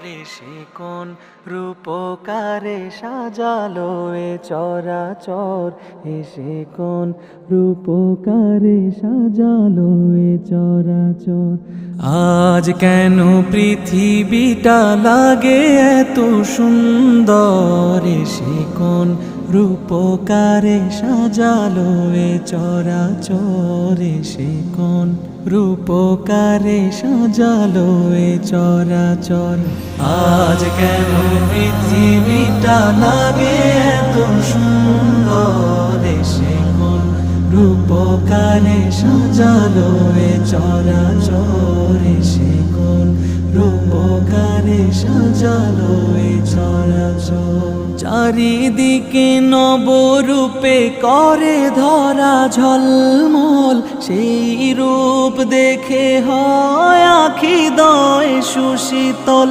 করে সে কোন রূপকারে সাজালো এ চরাচর, এসে কোন রূপকারে সাজালো এ চরাচর। আজ কেন পৃথিবীটা লাগে এত সুন্দর, এসে কোন রূপকারে সাজালো এ চরাচর, এসে কোন রূপকারে সাজালো এ চরাচর। আজ কেন পৃথিবীটা লাগে এত সুন্দর, এসে কোন রূপকারে সাজালো এ চরাচর, এসে কোন রূপকারে সাজালো এ চরাচর। চারিদিকে নবরূপে করে ধরা ঝলমল, সেই রূপ দেখে হয় আখি দয় সুশীতল।